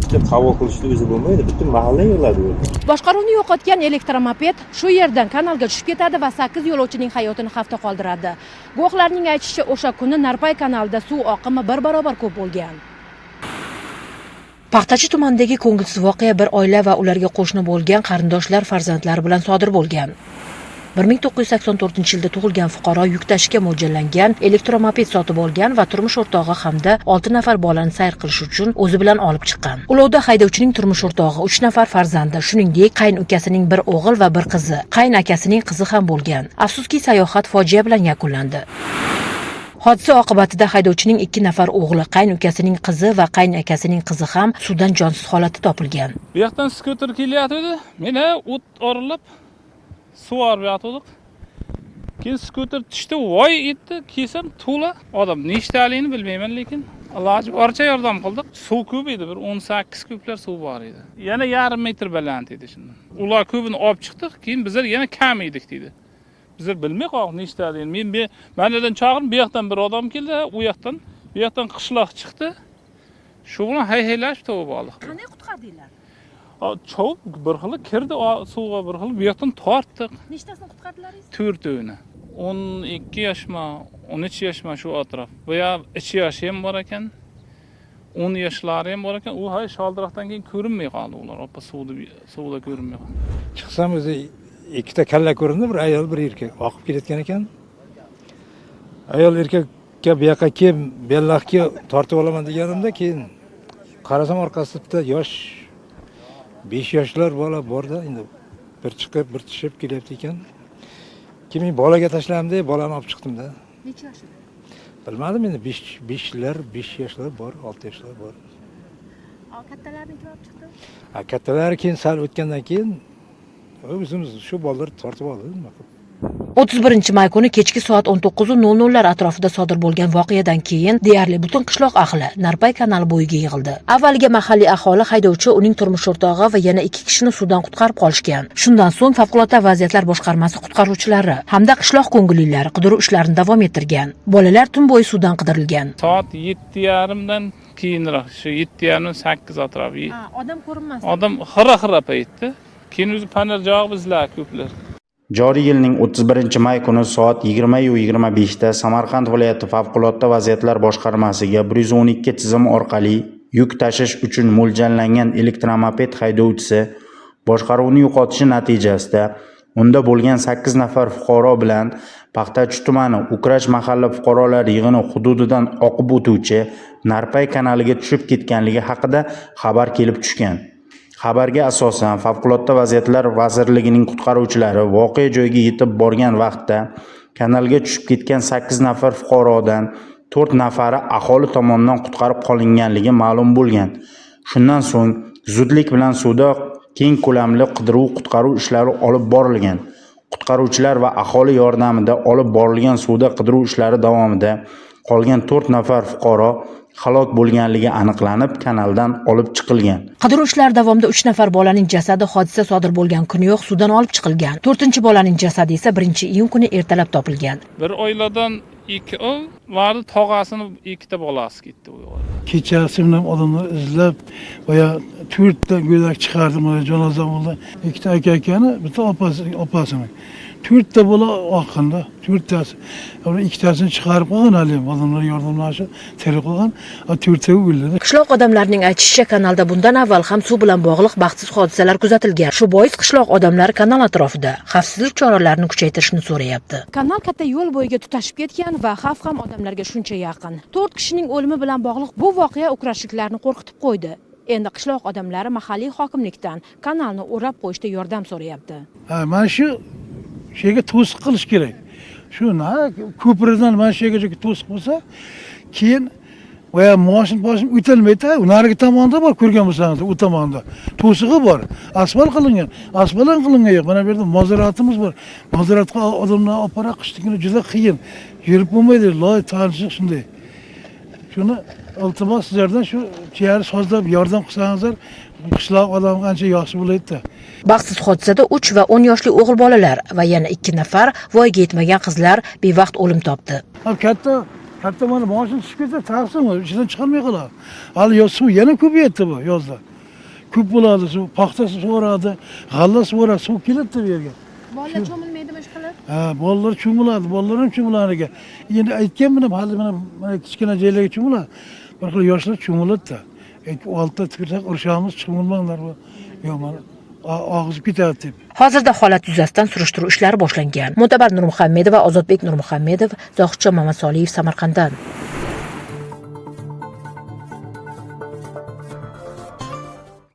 ishlab qabul qilishni o'zi bo'lmaydi, butun mahalla yig'iladi. Boshqaruvni yo'qotgan elektromoped shu yerdan kanalga tushib ketadi va 8 yo'lovchining hayotini xavfda qoldiradi. Guvohlarning aytishicha, o'sha kuni Narpay kanalida suv oqimi 1 barobar ko'p bo'lgan. Paxtachi tumanidagi ko'ngilsiz voqea bir oila va ularga qo'shni bo'lgan qarindoshlar farzandlari bilan sodir bo'lgan. 1984-yilda tug'ilgan fuqaro yuk tashishga mo'ljallangan elektromoped sotib olgan va turmush o'rtog'i hamda 6 nafar bolani sayr qilish uchun o'zi bilan olib chiqqan. Ulovda haydovchining turmush o'rtog'i, 3 nafar farzandi, shuningdek qayn ukasining bir o'g'il va bir qizi, qayn akasining qizi ham bo'lgan. Afsuski, sayohat fojia bilan yakunlandi. Hodisa oqibatida haydovchining 2 nafar o'g'li, qayn ukasining qizi va qayn akasining qizi ham suvdan jonsiz holatda topilgan. Bu yoqdan skuter kelyapti. Meni o't orilib suv arayotdik. Keyin skuter tushdi, voy etdi, kesam to'la odam. Nechtaligini bilmayman, lekin iloji boricha yordam qildik. Suv ko'p edi, bir 18 kublar suv bor edi. Yana yarim metr baland edi shundan. Ular ko'pini olib chiqdik, keyin bizlar yana kam edik dedi. Bizlar bilmay qoldik nechtaligini. Men manadan chaqirib, bu yoqdan bir odam keldi, u yoqdan qishloq chiqdi. Shu bilan hayhaylashib topib oldik. Qanday qutqardinglar? Çok bir xil kirdi, suvga bir xil bu yoqdan tortdik. Nechtasini qutqardilaringiz? 4tavini. 12 yoshma, 13 yoshma shu atrof. Bu ya 2 yosh ham bor ekan. 10 yoshlari ham bor ekan. U hay sholdiroqdan keyin ko'rinmay qoldi ular. Oppa suvda ko'rinmay qoldi. Chiqsam o'zi ikkita kalla ko'rindi, bir ayol, bir erkak oqib kelayotgan ekan. Ayol erkakka bu yoqqa kelib, bellaqqa tortib olaman deganimda, keyin qarasam orqasida yosh 5 yoshlar bola borda, endi bir chiqib, bir tushib kelyapti ekan. Keyin bolaga tashlamdi, bolani olib chiqdim-da. Necha yoshida? Bilmadim endi 5 yoshlar bor, 6 yoshlar bor. Kattalarni kim olib chiqdi? Kattalar keyin sal o'tgandan keyin o'zimiz shu bolalar tortib oldik. 31 may kuni kechki soat 19:00 lar atrofida sodir bo'lgan voqeadan keyin deyarli butun qishloq ahli Narpay kanali bo'yiga yig'ildi. Avvaliga mahalliy aholi haydovchi, uning turmush o'rtog'i va yana 2 kishini suvdan qutqarib qolishgan. Shundan so'ng favqulodda vaziyatlar boshqarmasi qutqaruvchilari hamda qishloq ko'ngillilari qidiruv ishlarini davom ettirgan. Bolalar tun bo'yi suvdan qidirilgan. Soat 7:30 dan keyinroq, shu 7:30-8 atrofi. Odam ko'rinmas. Odam xira paytda. Keyin o'zi panar javob bizlar ko'plar. Joriy yilning 31-may kuni soat 20:25 da Samarqand viloyati favqulodda vaziyatlar boshqarmasiga 112 tizim orqali yuk tashish uchun mo'ljallangan elektromoped haydovchisi boshqaruvni yo'qotishi natijasida unda bo'lgan 8 nafar fuqaro bilan Paxtachi tumani Ukrach mahalla fuqarolar yig'ini hududidan oqib o'tuvchi Narpay kanaliga tushib ketganligi haqida xabar kelib tushgan. Xabarga asosan Favqulodda vaziyatlar vazirligining qutqaruvchilari voqea joyiga yetib borgan vaqtda kanalga tushib ketgan 8 nafar fuqarodan 4 nafari aholi tomonidan qutqarib qolinganligi ma'lum bo'lgan. Shundan so'ng zudlik bilan suvda keng ko'lamli qidiruv-qutqaruv ishlari olib borilgan. Qutqaruvchilar va aholi yordamida olib borilgan suvda qidiruv ishlari davomida qolgan 4 nafar fuqaro halok bo'lganligi aniqlanib, kanaldan olib chiqilgan. Qidiruv ishlari davomida 3 nafar bolaning jasadi hodisa sodir bo'lgan kuniyoq suvdan olib chiqilgan. 4-bolaning jasadi esa 1-iyun kuni ertalab topilgan. Bir oiladan 2 o'g'il vardı, tog'asini 2 ta bolasi ketdi. Kechasi bilan odamlar izlab, boya 4 ta go'dak chiqardim, janoza bo'ldi. 2 ta aka-akani, bitta opasini. 4 ta bola oqqanda, 4 tasi. Ular 2 tasini chiqarib qo'ygan hali, odamlar yordamlashib, teri qo'ygan, 4 ta o'ldi. Qishloq odamlarining aytishicha, kanalda bundan avval ham suv bilan bog'liq baxtsiz hodisalar kuzatilgan. Shu bois qishloq odamlari kanal atrofida xavfsizlik choralarini kuchaytirishni so'rayapti. Kanal katta yo'l bo'yiga tutashib ketgan va xavf ham odamlarga shuncha yaqin. 4 kishining o'limi bilan bog'liq bu voqea ukrashliklarni qo'rqitib qo'ydi. Endi qishloq odamlari mahalliy hokimlikdan kanalni o'rab qo'yishda yordam so'rayapti. Mana shu şeyga to'siq qilish kerak. Shu ko'pirdan mana shu yergacha to'siq bo'lsa, keyin voya moshin o'tilmaydi. Narigi tomonda bor, ko'rgan bo'lsangiz, u tomonda to'sig'i bor. Asfalt qilingan. Asfalt qilingan yo'q. Mana bu yerda mozoratimiz bor. Mozoratga odamlar olib bora qishligini juda qiyin. Yurib bo'lmaydi. Loy tanishib shunday. Shuni iltimos sizlardan shu chiyar sozlab yordam qilsangizlar, qishloq odam qancha yaxshi bo'laydi. Baxtsiz hodisada 3 va 10 yoshli o'g'il bolalar va yana 2 nafar voyaga yetmagan qizlar bevaqt o'lim topdi. Katta mana moshin tushib ketsa, taqsim, ichidan chiqolmay qoladi. Hali yoz suv yana ko'payadi bu yozda. ko'p bo'ladi, suv, paxta sug'oradi, g'alla sug'oradi, suv keladi bu yerga. Bolalar cho'milmaydimi shu qilib? Ha, bolalar cho'miladi, bolalar ham cho'miladi ekan. Endi aytganman, hali mana kichkina joylarga cho'miladi. Bir xil yoshlar cho'miladi-da. Oltda tikirsak urishamiz, cho'milmanglar. Yo'q, mana og'zib ketadi deb. Hozirda holat yuzasidan surishtiruv ishlari boshlangan. Mo'tabar Nurmuhammedov va Ozodbek Nurmuhammedov, Zohidjon Mamasoliyev Samarqanddan.